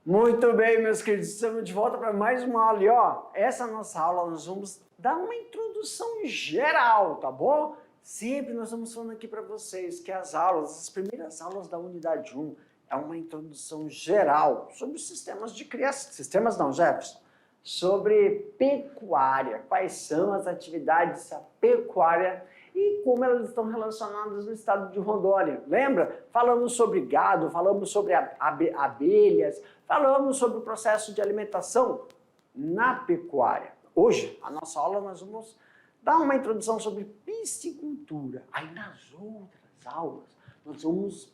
Muito bem, meus queridos, estamos de volta para mais uma aula. E ó, essa nossa aula nós vamos dar uma introdução geral, tá bom? Sempre nós estamos falando aqui para vocês que as primeiras aulas da unidade 1 é uma introdução geral sobre os sistemas de criação, sistemas não, Jefferson, sobre pecuária, quais são as atividades da pecuária e como elas estão relacionadas no estado de Rondônia. Lembra? Falamos sobre gado, falamos sobre abelhas, falamos sobre o processo de alimentação na pecuária. Hoje, a nossa aula, nós vamos dar uma introdução sobre piscicultura. Aí nas outras aulas, nós vamos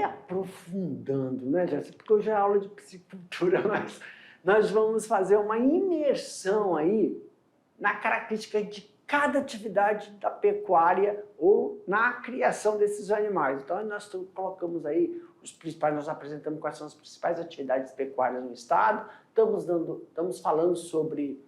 aprofundando, né, Jéssica? Porque hoje é aula de piscicultura, mas nós vamos fazer uma imersão aí na característica de cada atividade da pecuária ou na criação desses animais. Então, nós colocamos aí os principais, nós apresentamos quais são as principais atividades pecuárias no estado, estamos falando sobre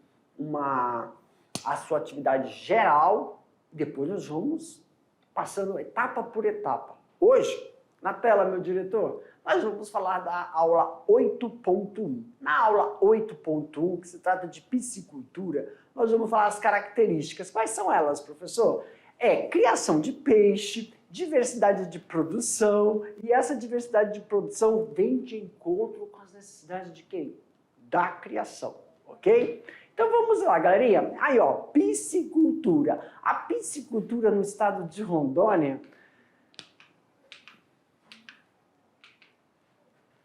a sua atividade geral, depois nós vamos passando etapa por etapa. Hoje, na tela, meu diretor, nós vamos falar da aula 8.1. Na aula 8.1, que se trata de piscicultura, nós vamos falar as características. Quais são elas, professor? Criação de peixe, diversidade de produção, e essa diversidade de produção vem de encontro com as necessidades de quem? Da criação, ok? Então vamos lá, galerinha. Aí, ó, piscicultura. A piscicultura no estado de Rondônia,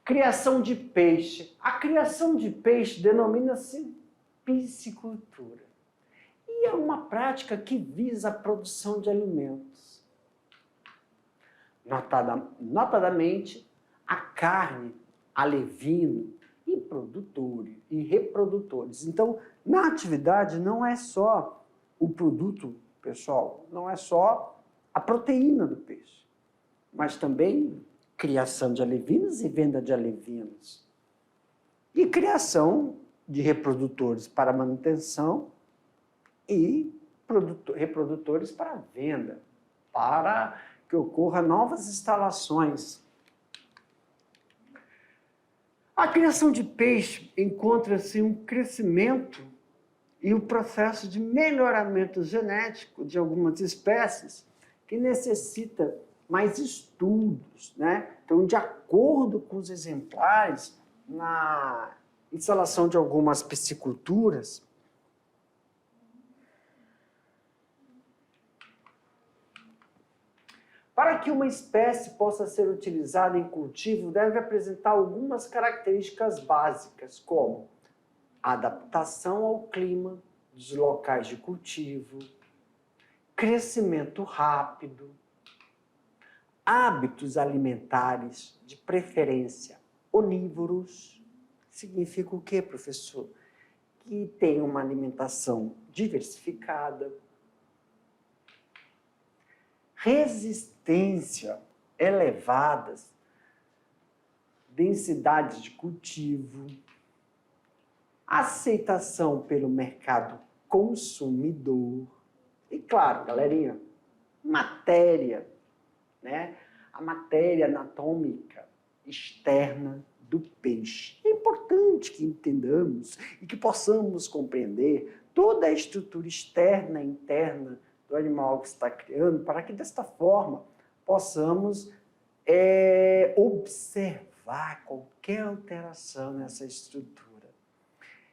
criação de peixe. A criação de peixe denomina-se piscicultura. E é uma prática que visa a produção de alimentos. Notadamente, a carne, alevino e produtores e reprodutores. Então, na atividade não é só o produto, pessoal, não é só a proteína do peixe, mas também criação de alevinos e venda de alevinos. E criação de reprodutores para manutenção e reprodutores para venda, para que ocorra novas instalações. A criação de peixe encontra-se um crescimento e o processo de melhoramento genético de algumas espécies que necessita mais estudos, né? Então, de acordo com os exemplares, na instalação de algumas pisciculturas, para que uma espécie possa ser utilizada em cultivo, deve apresentar algumas características básicas, como adaptação ao clima dos locais de cultivo, crescimento rápido, hábitos alimentares, de preferência onívoros. Significa o quê, professor? Que tem uma alimentação diversificada, resistência elevadas, densidades de cultivo, aceitação pelo mercado consumidor e, claro, galerinha, matéria, né? A matéria anatômica externa do peixe. É importante que entendamos e que possamos compreender toda a estrutura externa e interna do animal que está criando, para que desta forma possamos observar qualquer alteração nessa estrutura.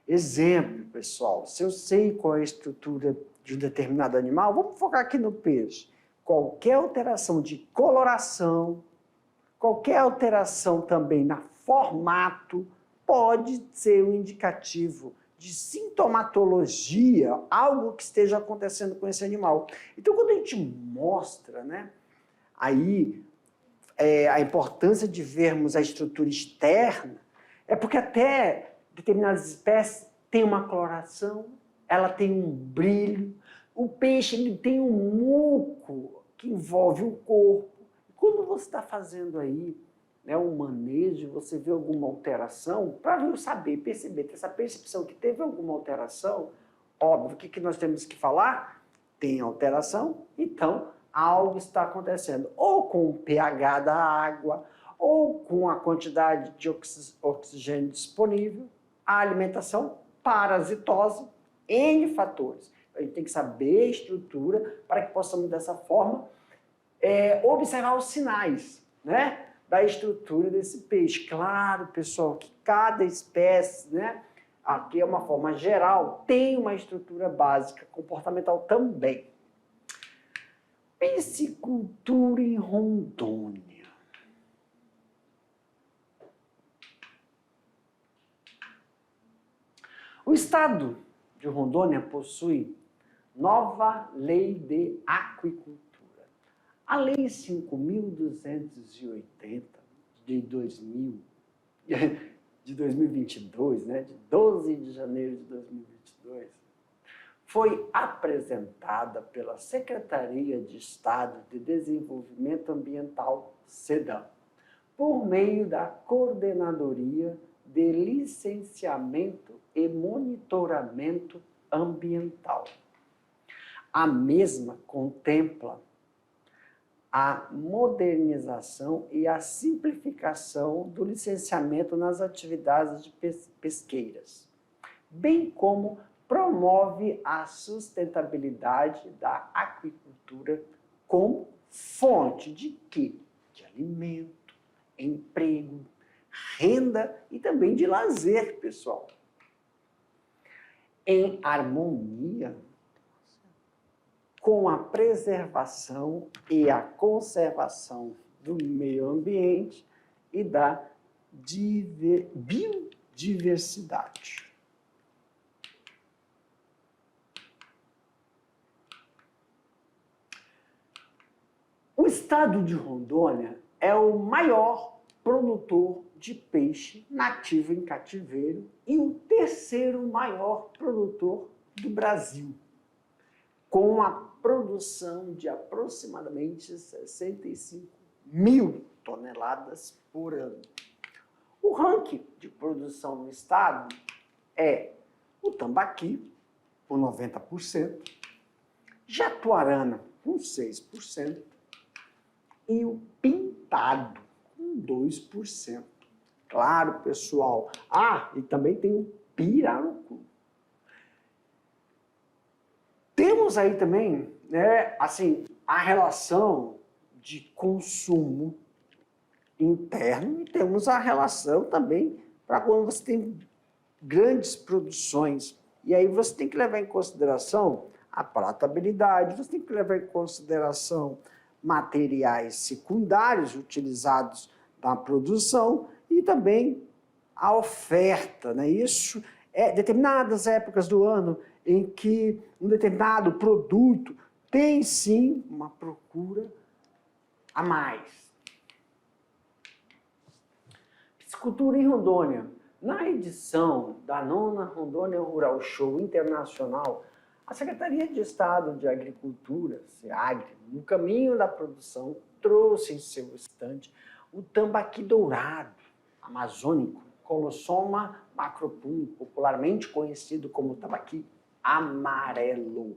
Exemplo, pessoal, se eu sei qual é a estrutura de um determinado animal, vamos focar aqui no peixe. Qualquer alteração de coloração, qualquer alteração também na formato, pode ser um indicativo de sintomatologia, algo que esteja acontecendo com esse animal. Então, quando a gente mostra, né, aí a importância de vermos a estrutura externa, é porque até determinadas espécies têm uma coloração, ela tem um brilho, o peixe ele tem um muco que envolve o corpo. E quando você está fazendo aí, né, um manejo, você vê alguma alteração, para eu saber, perceber, ter essa percepção que teve alguma alteração, óbvio, o que nós temos que falar? Tem alteração, então algo está acontecendo, ou com o pH da água, ou com a quantidade de oxigênio disponível, a alimentação, parasitose, N fatores. A gente tem que saber a estrutura para que possamos, dessa forma, observar os sinais, né, da estrutura desse peixe. Claro, pessoal, que cada espécie, né, aqui é uma forma geral, tem uma estrutura básica comportamental também. Piscicultura em Rondônia. O estado de Rondônia possui nova lei de aquicultura. A Lei 5.280 de 2022, né, de 12 de janeiro de 2022, foi apresentada pela Secretaria de Estado de Desenvolvimento Ambiental, SEDAM, por meio da Coordenadoria de Licenciamento e Monitoramento Ambiental. A mesma contempla a modernização e a simplificação do licenciamento nas atividades de pesqueiras, bem como promove a sustentabilidade da aquicultura como fonte de quê? De alimento, emprego, renda e também de lazer, pessoal. Em harmonia com a preservação e a conservação do meio ambiente e da biodiversidade. O estado de Rondônia é o maior produtor de peixe nativo em cativeiro e o terceiro maior produtor do Brasil, com a produção de aproximadamente 65 mil toneladas por ano. O ranking de produção no estado é o tambaqui, com 90%, jatuarana, com 6%, e o pintado, com 2%. Claro, pessoal. E também tem o pirarucu. Temos aí também, né, assim, a relação de consumo interno e temos a relação também para quando você tem grandes produções. E aí você tem que levar em consideração a palatabilidade, você tem que levar em consideração materiais secundários utilizados na produção e também a oferta, né? Isso é determinadas épocas do ano em que um determinado produto tem sim uma procura a mais. Piscicultura em Rondônia. Na edição da 9ª Rondônia Rural Show Internacional, a Secretaria de Estado de Agricultura, SEAGRE, no caminho da produção, trouxe em seu estande o tambaqui dourado amazônico, Colossoma macropum, popularmente conhecido como tambaqui amarelo.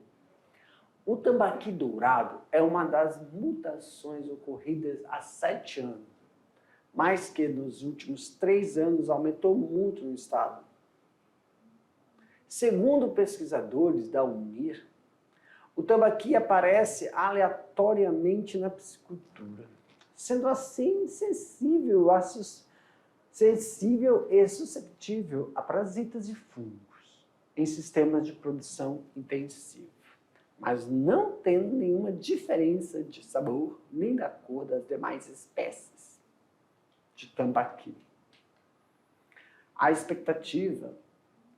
O tambaqui dourado é uma das mutações ocorridas há 7 anos, mas que nos últimos 3 anos aumentou muito no estado. Segundo pesquisadores da UNIR, o tambaqui aparece aleatoriamente na piscicultura, sendo assim sensível e susceptível a parasitas e fungos em sistemas de produção intensiva, mas não tendo nenhuma diferença de sabor nem da cor das demais espécies de tambaqui. A expectativa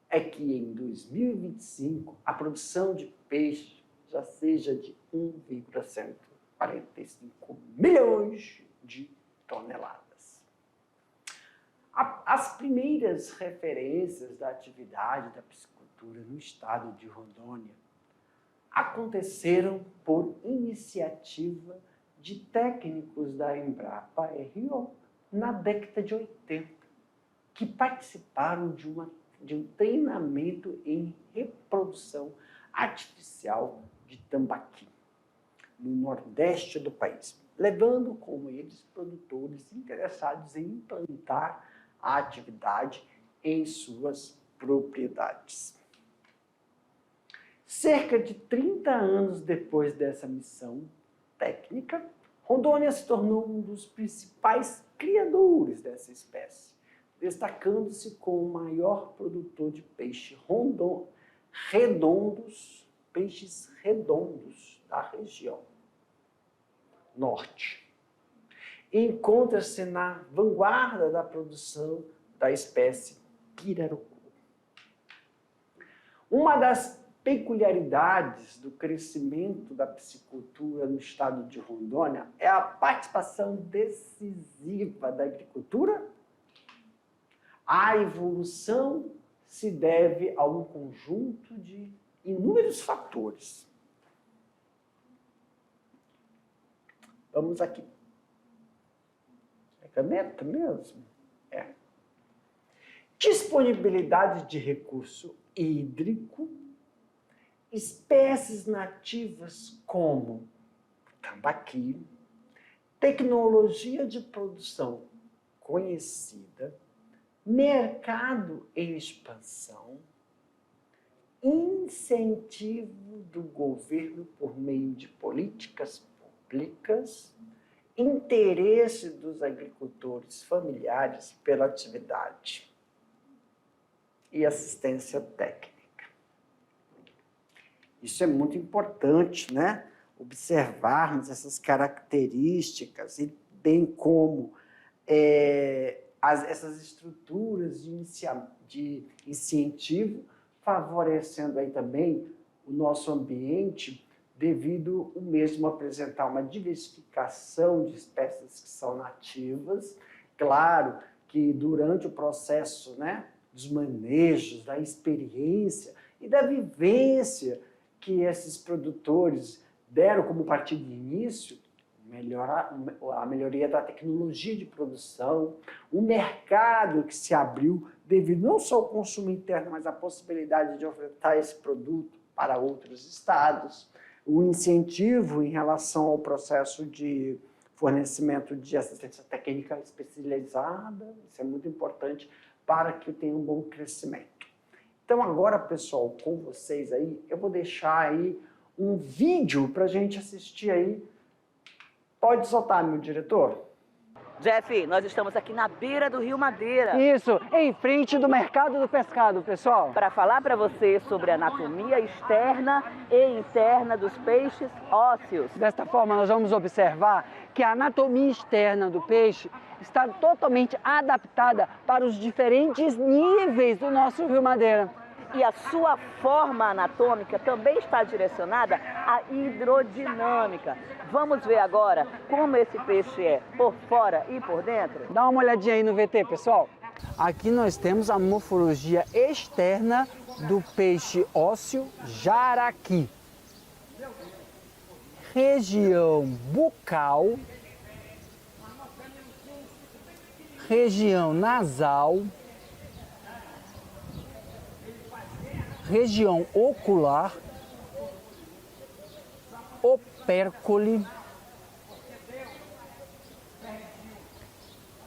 é que em 2025 a produção de peixe já seja de 1,145 milhões de toneladas. As primeiras referências da atividade da piscicultura no estado de Rondônia aconteceram por iniciativa de técnicos da Embrapa RO na década de 80, que participaram de um treinamento em reprodução artificial de tambaqui no nordeste do país. levando com eles produtores interessados em implantar a atividade em suas propriedades. Cerca de 30 anos depois dessa missão técnica, Rondônia se tornou um dos principais criadores dessa espécie, destacando-se como o maior produtor de peixes redondos da região norte. Encontra-se na vanguarda da produção da espécie pirarucu. Uma das peculiaridades do crescimento da piscicultura no estado de Rondônia é a participação decisiva da agricultura. A evolução se deve a um conjunto de inúmeros fatores. Vamos aqui. É caneta mesmo? É. Disponibilidade de recurso hídrico, espécies nativas como tambaqui, tecnologia de produção conhecida, mercado em expansão, incentivo do governo por meio de políticas públicas, interesse dos agricultores familiares pela atividade e assistência técnica. Isso é muito importante, né? Observarmos essas características e bem como essas estruturas de incentivo, favorecendo aí também o nosso ambiente, devido o mesmo apresentar uma diversificação de espécies que são nativas. Claro que durante o processo, né, dos manejos, da experiência e da vivência que esses produtores deram como partido de início, a melhoria da tecnologia de produção, o mercado que se abriu devido não só ao consumo interno, mas à possibilidade de ofertar esse produto para outros estados, o incentivo em relação ao processo de fornecimento de assistência técnica especializada, isso é muito importante para que tenha um bom crescimento. Então agora, pessoal, com vocês aí, eu vou deixar aí um vídeo para a gente assistir aí. Pode soltar, meu diretor? Jeff, nós estamos aqui na beira do Rio Madeira. Isso, em frente do Mercado do Pescado, pessoal. Para falar para você sobre a anatomia externa e interna dos peixes ósseos. Desta forma, nós vamos observar que a anatomia externa do peixe está totalmente adaptada para os diferentes níveis do nosso Rio Madeira. E a sua forma anatômica também está direcionada à hidrodinâmica. Vamos ver agora como esse peixe é por fora e por dentro? Dá uma olhadinha aí no VT, pessoal. Aqui nós temos a morfologia externa do peixe ósseo jaraqui. Região bucal, região nasal, região ocular, opércole,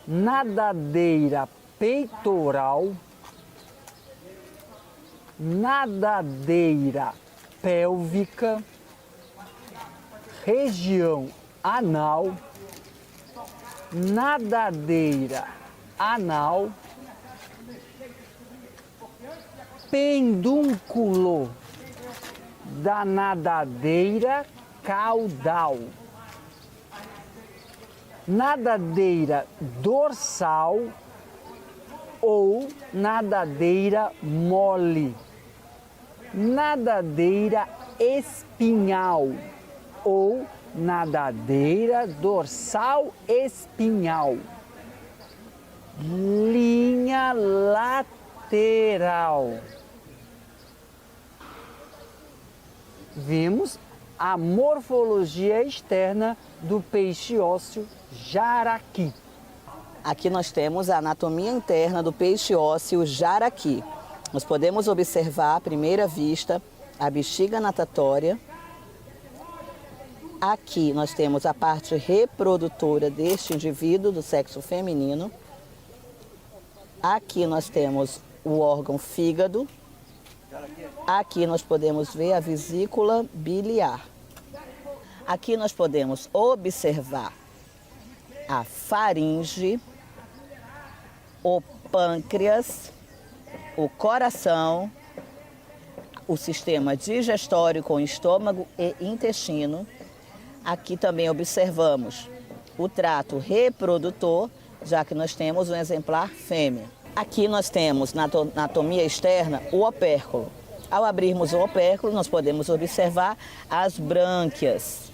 nadadeira peitoral, nadadeira pélvica, região anal, nadadeira anal, pendúnculo da nadadeira caudal, nadadeira dorsal ou nadadeira mole, nadadeira espinhal ou nadadeira dorsal espinhal, linha lateral. Vimos a morfologia externa do peixe ósseo jaraqui. Aqui nós temos a anatomia interna do peixe ósseo jaraqui. Nós podemos observar à primeira vista a bexiga natatória, Aqui nós temos a parte reprodutora deste indivíduo do sexo feminino. Aqui nós temos o órgão fígado. Aqui nós podemos ver a vesícula biliar. Aqui nós podemos observar a faringe, o pâncreas, o coração, o sistema digestório com estômago e intestino. Aqui também observamos o trato reprodutor, já que nós temos um exemplar fêmea. Aqui nós temos, na anatomia externa, o opérculo. Ao abrirmos o opérculo, nós podemos observar as brânquias.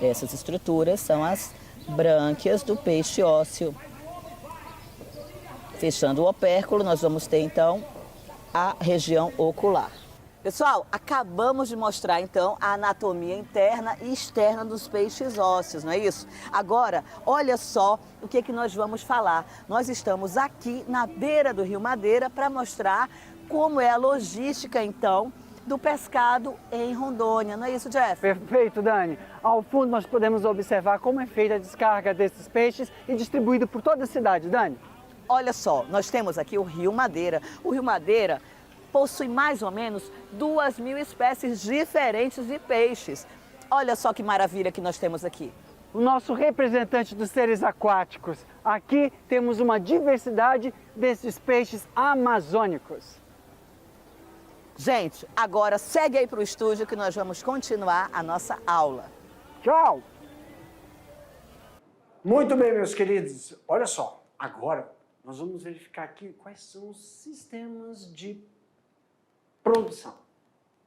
Essas estruturas são as brânquias do peixe ósseo. Fechando o opérculo, nós vamos ter, então, a região ocular. Pessoal, acabamos de mostrar, então, a anatomia interna e externa dos peixes ósseos, não é isso? Agora, olha só o que nós vamos falar. Nós estamos aqui na beira do Rio Madeira para mostrar como é a logística, então, do pescado em Rondônia. Não é isso, Jeff? Perfeito, Dani. Ao fundo nós podemos observar como é feita a descarga desses peixes e distribuído por toda a cidade, Dani. Olha só, nós temos aqui o Rio Madeira. O Rio Madeira possui mais ou menos 2.000 espécies diferentes de peixes. Olha só que maravilha que nós temos aqui. O nosso representante dos seres aquáticos. Aqui temos uma diversidade desses peixes amazônicos. Gente, agora segue aí para o estúdio que nós vamos continuar a nossa aula. Tchau! Muito bem, meus queridos. Olha só, agora nós vamos verificar aqui quais são os sistemas de produção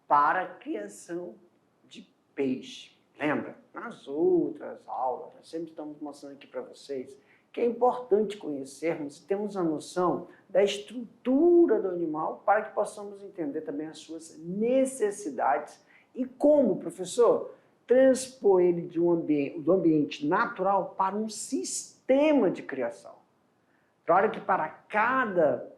para a criação de peixe. Lembra? Nas outras aulas, nós sempre estamos mostrando aqui para vocês que é importante conhecermos e termos a noção da estrutura do animal para que possamos entender também as suas necessidades e como, professor, transpor ele do ambiente natural para um sistema de criação. Claro que para cada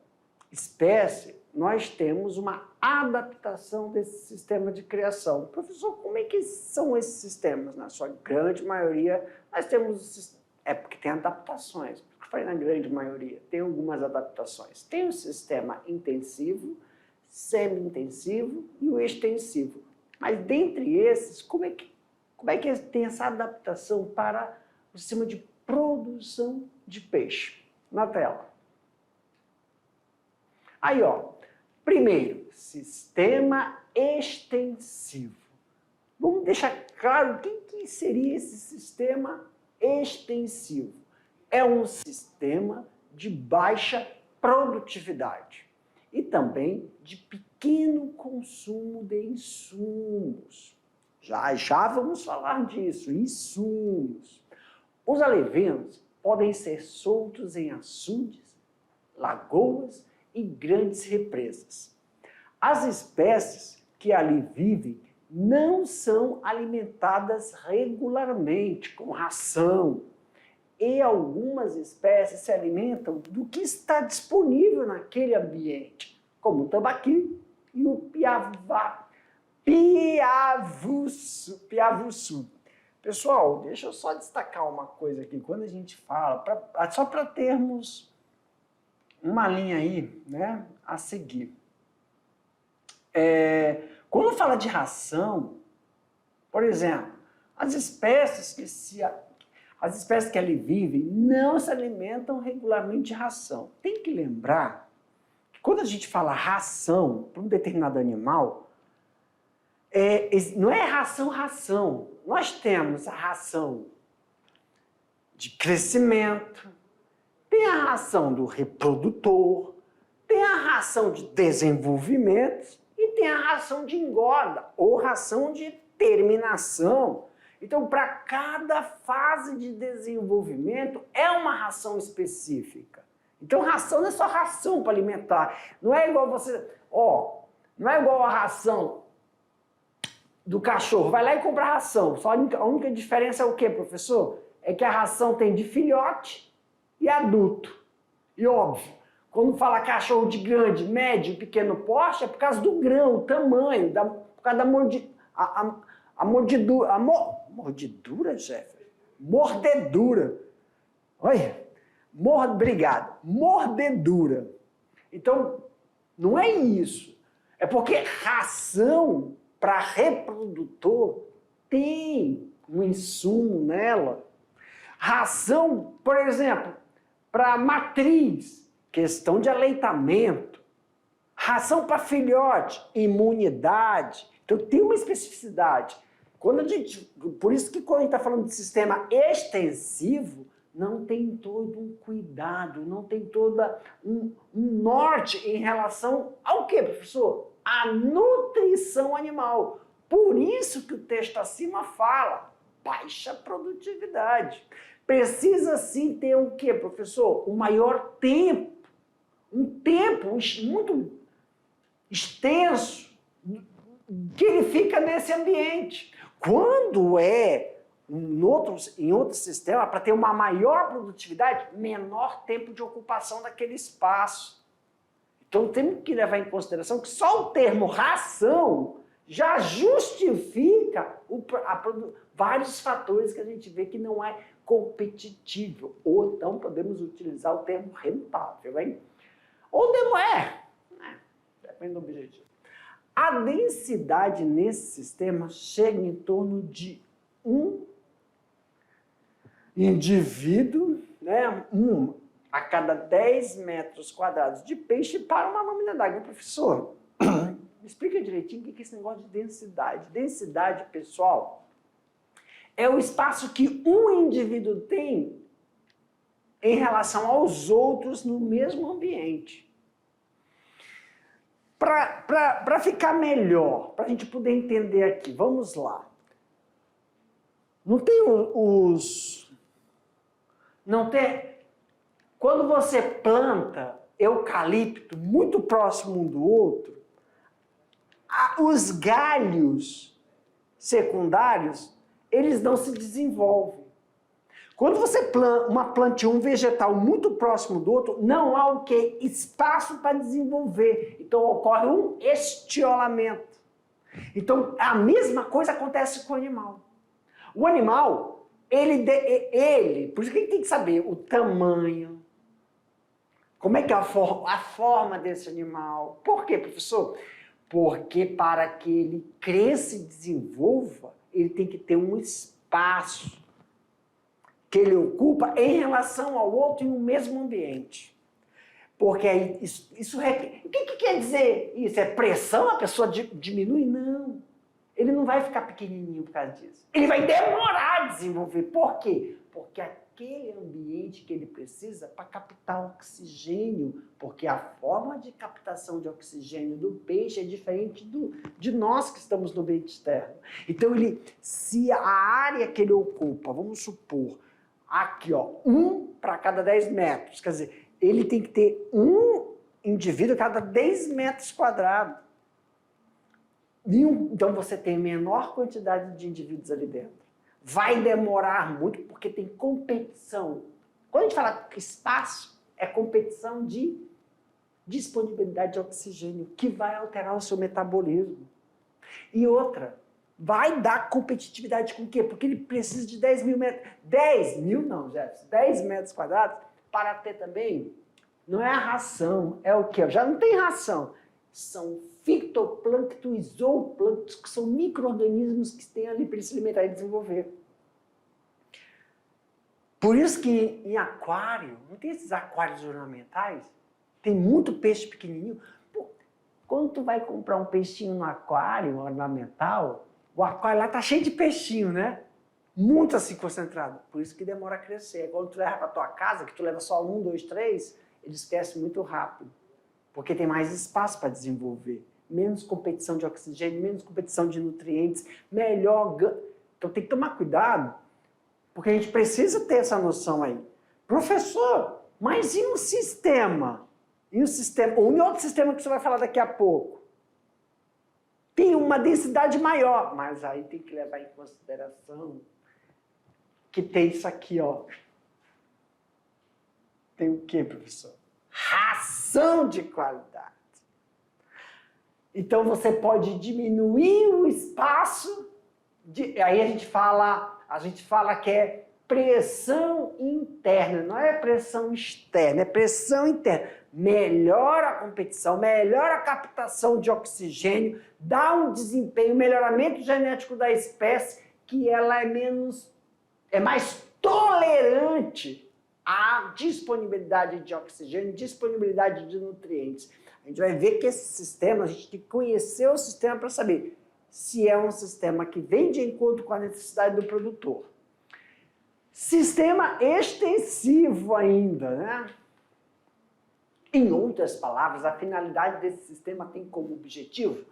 espécie nós temos uma adaptação desse sistema de criação. Professor, como é que são esses sistemas? Na sua grande maioria, nós temos... É porque tem adaptações. Por que eu falei na grande maioria? Tem algumas adaptações. Tem o sistema intensivo, semi-intensivo e o extensivo. Mas dentre esses, como é que tem essa adaptação para o sistema de produção de peixe? Na tela. Aí, ó. Primeiro, sistema extensivo. Vamos deixar claro o que seria esse sistema extensivo. É um sistema de baixa produtividade e também de pequeno consumo de insumos. Já vamos falar disso, insumos. Os alevinos podem ser soltos em açudes, lagoas e grandes represas. As espécies que ali vivem não são alimentadas regularmente com ração e algumas espécies se alimentam do que está disponível naquele ambiente, como o tambaqui e o piavuçu. Pessoal, deixa eu só destacar uma coisa aqui. Quando a gente fala, só para termos uma linha aí, né, a seguir. Quando fala de ração, por exemplo, as espécies que ali vivem não se alimentam regularmente de ração. Tem que lembrar que quando a gente fala ração para um determinado animal, não é ração. Nós temos a ração de crescimento, tem a ração do reprodutor, tem a ração de desenvolvimento e tem a ração de engorda ou ração de terminação. Então, para cada fase de desenvolvimento, é uma ração específica. Então, ração não é só ração para alimentar. Não é igual não é igual a ração do cachorro. Vai lá e compra ração. Só a única diferença é o quê, professor? É que a ração tem de filhote e adulto. E óbvio, quando fala cachorro de grande, médio, pequeno porte, é por causa do grão, o tamanho, por causa da Mordidura, Jefferson? Mordedura. Olha, obrigado. Mordedura. Então, não é isso. É porque ração para reprodutor tem um insumo nela. Ração, por exemplo, para matriz, questão de aleitamento. Ração para filhote, imunidade. Então tem uma especificidade. Por isso que quando a gente está falando de sistema extensivo, não tem todo um cuidado, não tem toda um norte em relação ao quê, professor? A nutrição animal. Por isso que o texto acima fala, baixa produtividade. Precisa sim ter o quê, professor? Um maior tempo. Um tempo muito extenso que ele fica nesse ambiente. Quando em outro sistema, para ter uma maior produtividade, menor tempo de ocupação daquele espaço. Então temos que levar em consideração que só o termo ração já justifica vários fatores que a gente vê que não é competitivo. Ou então podemos utilizar o termo rentável, hein? Ou não é. Depende do objetivo. A densidade nesse sistema chega em torno de um indivíduo, né, a cada 10 metros quadrados de peixe para uma lâmina d'água. Professor, me explica direitinho o que é esse negócio de densidade. Densidade, pessoal, é o espaço que um indivíduo tem em relação aos outros no mesmo ambiente. Para ficar melhor, para a gente poder entender aqui, vamos lá. Não tem Não tem... Quando você planta eucalipto muito próximo um do outro, os galhos secundários, eles não se desenvolvem. Quando você planta um vegetal muito próximo do outro, não há o quê? Espaço para desenvolver. Então ocorre um estiolamento. Então a mesma coisa acontece com o animal. O animal, por isso que a gente tem que saber o tamanho, como é que é a forma desse animal. Por quê, professor? Porque para que ele cresça e desenvolva, ele tem que ter um espaço que ele ocupa em relação ao outro em um mesmo ambiente. Porque aí isso requer... O que quer dizer isso? É pressão? A pessoa diminui? Não. Ele não vai ficar pequenininho por causa disso. Ele vai demorar a desenvolver. Por quê? Porque aquele ambiente que ele precisa para captar oxigênio, porque a forma de captação de oxigênio do peixe é diferente de nós que estamos no meio externo. Então, se a área que ele ocupa, vamos supor, aqui, ó, 1 para cada 10 metros, quer dizer, ele tem que ter um indivíduo a cada 10 metros quadrados. Então você tem menor quantidade de indivíduos ali dentro. Vai demorar muito porque tem competição. Quando a gente fala que espaço, é competição de disponibilidade de oxigênio, que vai alterar o seu metabolismo. E outra, vai dar competitividade com o quê? Porque ele precisa de 10 mil metros. 10 mil não, Jefferson. 10 metros quadrados para ter também. Não é a ração, é o quê? Já não tem ração. São fitoplâncton e zooplâncton, que são micro-organismos que têm ali para ele se alimentar e desenvolver. Por isso que em aquário, não tem esses aquários ornamentais? Tem muito peixe pequenininho. Pô, quando tu vai comprar um peixinho no aquário ornamental, o aquário lá tá cheio de peixinho, né? Muito assim concentrado. Por isso que demora a crescer. Quando tu leva para tua casa, que tu leva só 1, 2, 3, eles crescem muito rápido. Porque tem mais espaço para desenvolver. Menos competição de oxigênio, menos competição de nutrientes, melhor... Então tem que tomar cuidado, porque a gente precisa ter essa noção aí. Professor, mas e um sistema? Ou em outro sistema que você vai falar daqui a pouco? Tem uma densidade maior, mas aí tem que levar em consideração que tem isso aqui, ó. Tem o quê, professor? Ração de qualidade. Então você pode diminuir o espaço Aí a gente fala que é pressão interna, não é pressão externa, é pressão interna. Melhora a competição, melhora a captação de oxigênio, dá um desempenho, melhoramento genético da espécie, que ela é mais tolerante à disponibilidade de oxigênio, disponibilidade de nutrientes. A gente vai ver que esse sistema, a gente tem que conhecer o sistema para saber se é um sistema que vem de encontro com a necessidade do produtor. Sistema extensivo ainda, né? Em outras palavras, a finalidade desse sistema tem como objetivo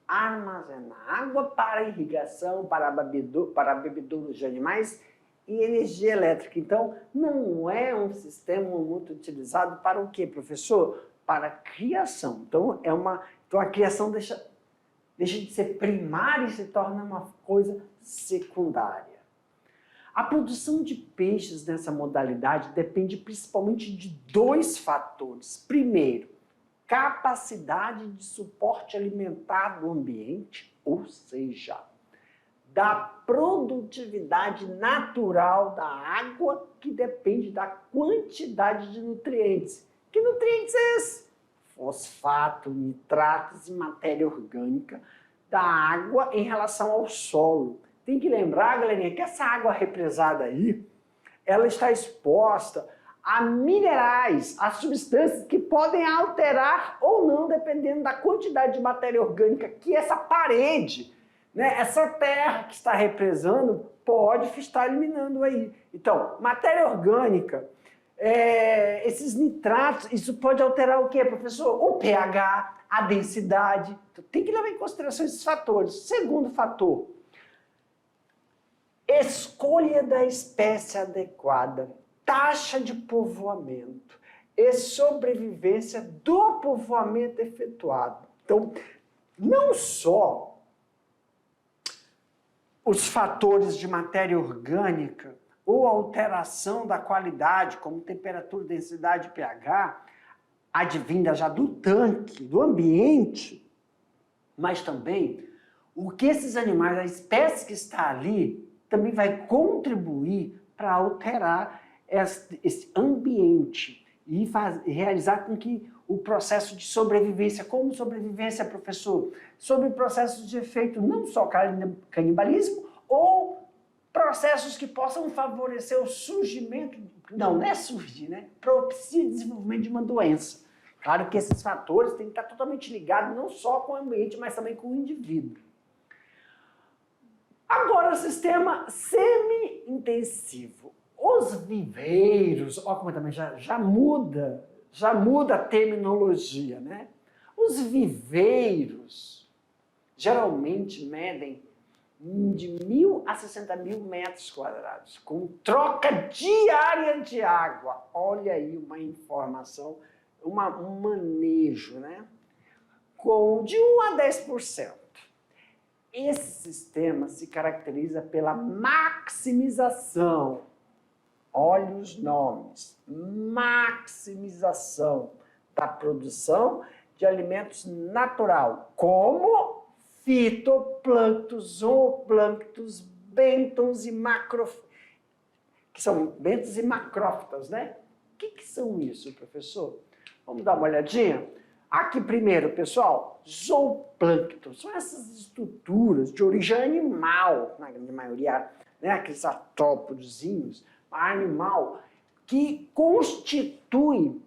armazenar água para irrigação, para bebedouro de animais e energia elétrica. Então, não é um sistema muito utilizado para o quê, professor? Para a criação. Então, a criação deixa de ser primária e se torna uma coisa secundária. A produção de peixes nessa modalidade depende principalmente de 2 fatores. Primeiro, capacidade de suporte alimentar do ambiente, ou seja, da produtividade natural da água, que depende da quantidade de nutrientes. Que nutrientes é esse? Fosfato, nitratos e matéria orgânica da água em relação ao solo. Tem que lembrar, galerinha, que essa água represada aí, ela está exposta a minerais, a substâncias que podem alterar ou não, dependendo da quantidade de matéria orgânica que essa parede, né, essa terra que está represando, pode estar eliminando aí. Então, matéria orgânica, esses nitratos, isso pode alterar o quê, professor? O pH, a densidade. Então, tem que levar em consideração esses fatores. Segundo fator, escolha da espécie adequada, taxa de povoamento e sobrevivência do povoamento efetuado. Então, não só os fatores de matéria orgânica ou alteração da qualidade, como temperatura, densidade e pH, advinda já do tanque, do ambiente, mas também o que esses animais, a espécie que está ali, também vai contribuir para alterar esse ambiente e realizar com que o processo de sobrevivência, como sobrevivência, professor, sobre processos de efeito, não só canibalismo, ou processos que possam favorecer o surgimento, não é surgir, né? Propicia o desenvolvimento de uma doença. Claro que esses fatores têm que estar totalmente ligados não só com o ambiente, mas também com o indivíduo. Agora, o sistema semi-intensivo. Os viveiros, ó, como também já muda a terminologia, né? Os viveiros geralmente medem de 1.000 a 60.000 metros quadrados, com troca diária de água. Olha aí uma informação, um manejo, né? Com de 1 a 10%. Esse sistema se caracteriza pela maximização. Olha os nomes. Maximização da produção de alimentos natural, como fitoplânctons, zooplânctons, bêntons e que são bêntos e macrófitas, né? O que são isso, professor? Vamos dar uma olhadinha? Aqui primeiro, pessoal, zooplâncton, são essas estruturas de origem animal, na grande maioria, né, aqueles artrópodozinhos, animal, que constituem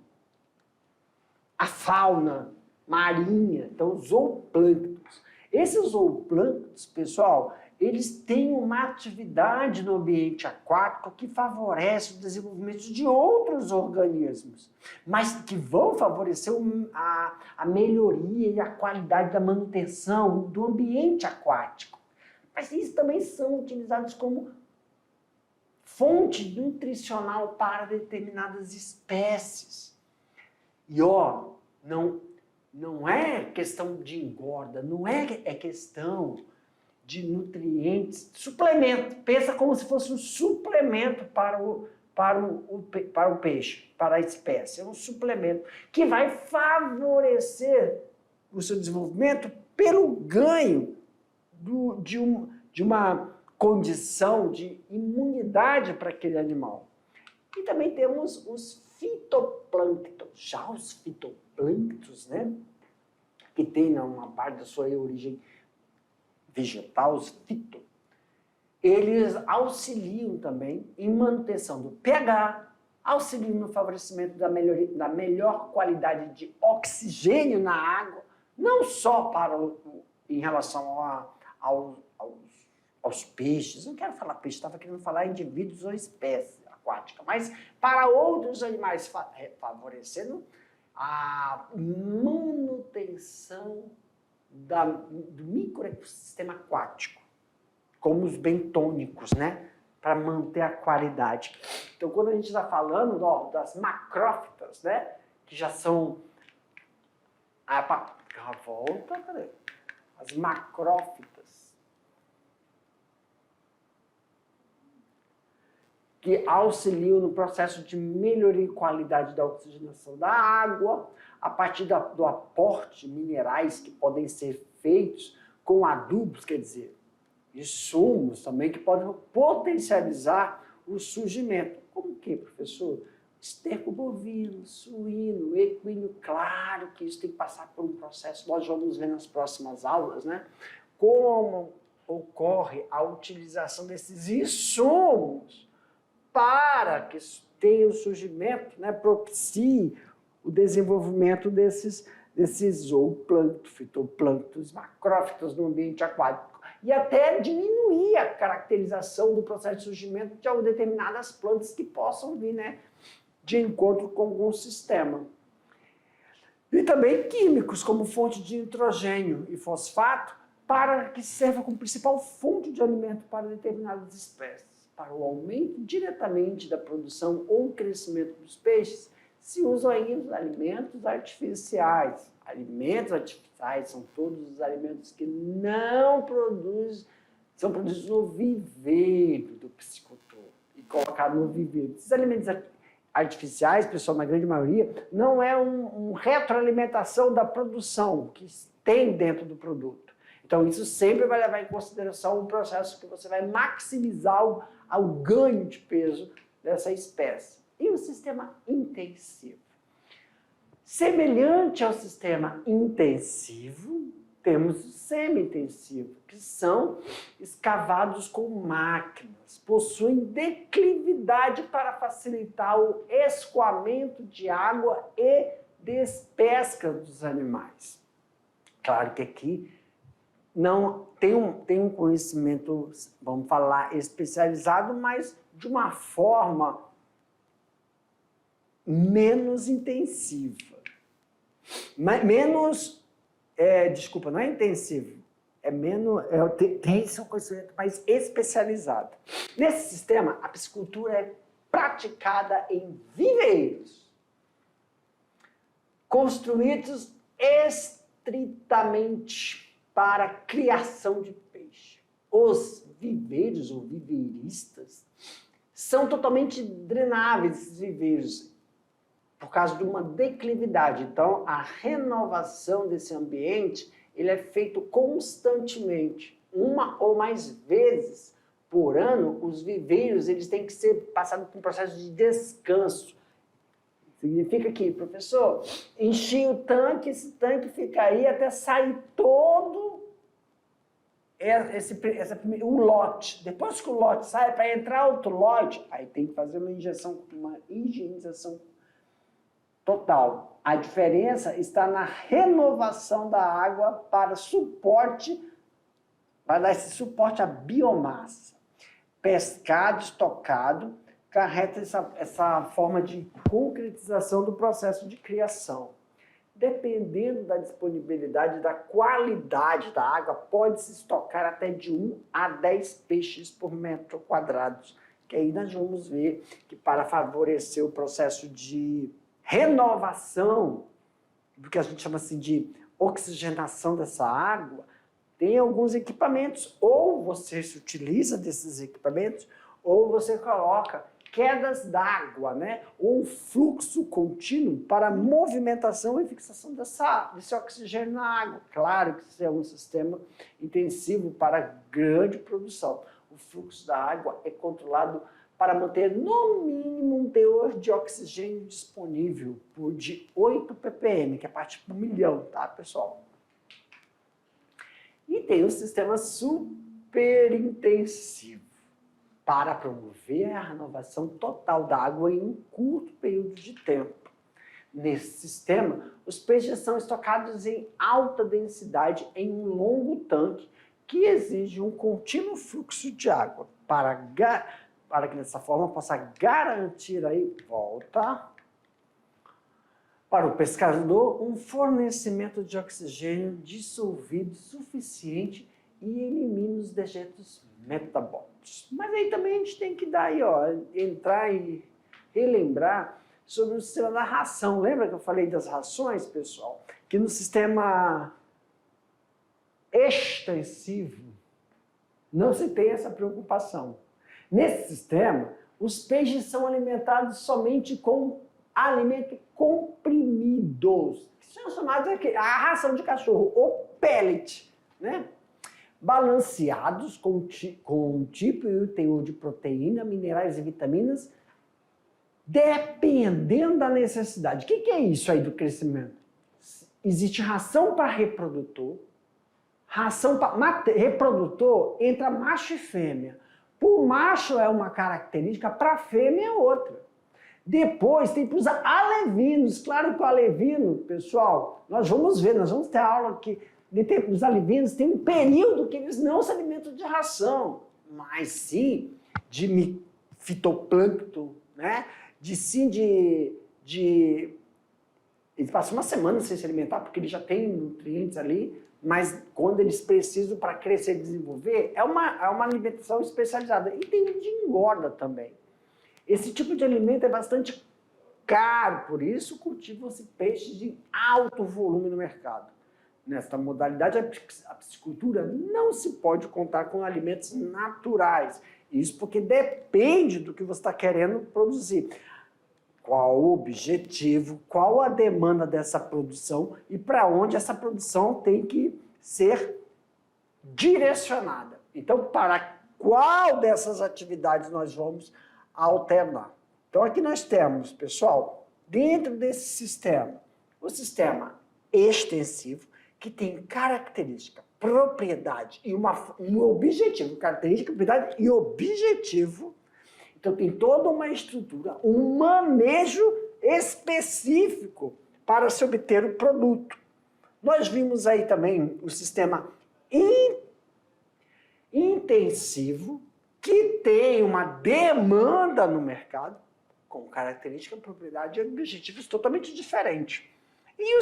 a fauna marinha, então zooplânctons. Esses zooplânctons, pessoal, eles têm uma atividade no ambiente aquático que favorece o desenvolvimento de outros organismos, mas que vão favorecer a melhoria e a qualidade da manutenção do ambiente aquático. Mas eles também são utilizados como fonte nutricional para determinadas espécies. E ó, não é questão de engorda, não é questão de nutrientes, suplemento. Pensa como se fosse um suplemento para o peixe, para a espécie. É um suplemento que vai favorecer o seu desenvolvimento pelo ganho de uma condição de imunidade para aquele animal. E também temos os fitoplânctons. Já os fitoplânctons, né, que tem uma parte da sua origem vegetal, os fito, eles auxiliam também em manutenção do pH, auxiliam no favorecimento da melhor qualidade de oxigênio na água, não só em relação aos peixes, não quero falar peixe, estava querendo falar indivíduos ou espécies aquáticas, mas para outros animais, favorecendo a manutenção do microecossistema aquático, como os bentônicos, né? Para manter a qualidade. Então, quando a gente está falando das macrófitas, né? Que já são... volta, cadê? As macrófitas. Que auxiliam no processo de melhoria e qualidade da oxigenação da água, a partir do aporte de minerais que podem ser feitos com adubos, quer dizer, insumos também que podem potencializar o surgimento. Como que, professor? Esterco bovino, suíno, equino, claro que isso tem que passar por um processo, nós vamos ver nas próximas aulas, né? Como ocorre a utilização desses insumos para que tenha o surgimento, né, propicie o desenvolvimento desses zooplâncton, fitoplânctons, macrófitos no ambiente aquático e até diminuir a caracterização do processo de surgimento de determinadas plantas que possam vir, né, de encontro com algum sistema. E também químicos, como fonte de nitrogênio e fosfato, para que serva como principal fonte de alimento para determinadas espécies. Para o aumento diretamente da produção ou crescimento dos peixes, se usam ainda os alimentos artificiais. Alimentos artificiais são todos os alimentos que não produzem, são produzidos no viveiro do piscicultor e colocados no viveiro. Esses alimentos artificiais, pessoal, na grande maioria, não é uma retroalimentação da produção que tem dentro do produto. Então, isso sempre vai levar em consideração um processo que você vai maximizar o ganho de peso dessa espécie. E o sistema intensivo. Semelhante ao sistema intensivo, temos o semi-intensivo, que são escavados com máquinas, possuem declividade para facilitar o escoamento de água e despesca dos animais. Claro que aqui não tem um conhecimento, vamos falar, especializado, mas de uma forma menos intensiva. Desculpa, não é intensivo, tem esse conhecimento mais especializado. Nesse sistema, a piscicultura é praticada em viveiros, construídos estritamente para a criação de peixe. Os viveiros ou viveiristas são totalmente drenáveis, esses viveiros, por causa de uma declividade. Então, a renovação desse ambiente, ele é feito constantemente, uma ou mais vezes por ano. Os viveiros, eles têm que ser passados por um processo de descanso. Significa que, professor, enchi o tanque, esse tanque fica aí até sair todo o lote. Depois que o lote sai, para entrar outro lote, aí tem que fazer uma higienização total. A diferença está na renovação da água para dar esse suporte à biomassa. Pescado, estocado, carrega essa forma de concretização do processo de criação. Dependendo da disponibilidade e da qualidade da água, pode-se estocar até de 1 a 10 peixes por metro quadrado. Que aí nós vamos ver que para favorecer o processo de renovação, do que a gente chama assim de oxigenação dessa água, tem alguns equipamentos, ou você se utiliza desses equipamentos, ou você coloca quedas d'água, né? Ou um fluxo contínuo para a movimentação e fixação desse oxigênio na água. Claro que isso é um sistema intensivo para grande produção. o fluxo da água é controlado para manter no mínimo um teor de oxigênio disponível de 8 ppm, que é parte por milhão, tá, pessoal? E tem o sistema superintensivo, para promover a renovação total da água em um curto período de tempo. Nesse sistema, os peixes são estocados em alta densidade em um longo tanque que exige um contínuo fluxo de água para que dessa forma possa garantir para o pescador um fornecimento de oxigênio dissolvido suficiente e elimine os dejetos metabólicos. Mas aí também a gente tem que entrar e relembrar sobre o sistema da ração. Lembra que eu falei das rações, pessoal? Que no sistema extensivo não se tem essa preocupação. Nesse sistema, os peixes são alimentados somente com alimento comprimidos, que são chamados aqui, a ração de cachorro, ou pellet, né? Balanceados com o tipo e o teor de proteína, minerais e vitaminas, dependendo da necessidade. O que é isso aí do crescimento? Existe ração para reprodutor, ração para reprodutor entra macho e fêmea. Para o macho é uma característica, para a fêmea é outra. Depois tem para os alevinos. Claro que o alevino, pessoal, nós vamos ter aula que os alevinos tem um período que eles não se alimentam de ração, mas sim de fitoplâncton, né? Eles passam uma semana sem se alimentar porque eles já têm nutrientes ali, mas quando eles precisam para crescer e desenvolver, é uma alimentação especializada. E tem de engorda também. Esse tipo de alimento é bastante caro, por isso cultivam-se peixes de alto volume no mercado. Nesta modalidade, a piscicultura não se pode contar com alimentos naturais. Isso porque depende do que você está querendo produzir. Qual o objetivo, qual a demanda dessa produção e para onde essa produção tem que ser direcionada. Então, para qual dessas atividades nós vamos alternar? Então, aqui nós temos, pessoal, dentro desse sistema, o sistema extensivo, que tem característica, propriedade e um objetivo. Característica, propriedade e objetivo. Então tem toda uma estrutura, um manejo específico para se obter o produto. Nós vimos aí também o sistema intensivo, que tem uma demanda no mercado, com característica, propriedade e objetivos totalmente diferentes. E o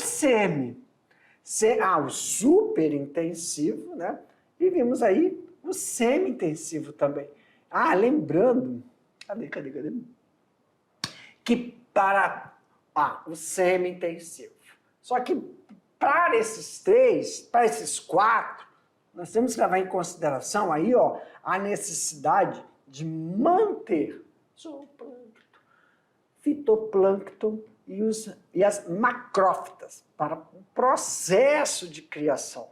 o super intensivo, né? E vimos aí o semi-intensivo também. lembrando, cadê? Que para o semi-intensivo. Só que para esses três, para esses quatro, nós temos que levar em consideração aí, a necessidade de manter zooplâncton, fitoplâncton e as macrófitas para o processo de criação.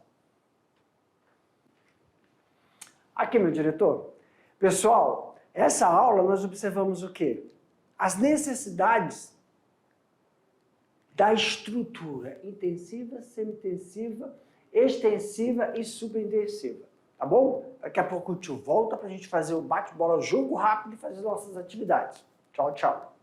Aqui, meu diretor. Pessoal, essa aula nós observamos o quê? As necessidades da estrutura intensiva, semi-intensiva, extensiva e subintensiva. Tá bom? Daqui a pouco o tio volta para a gente fazer o bate-bola, jogo rápido e fazer nossas atividades. Tchau, tchau.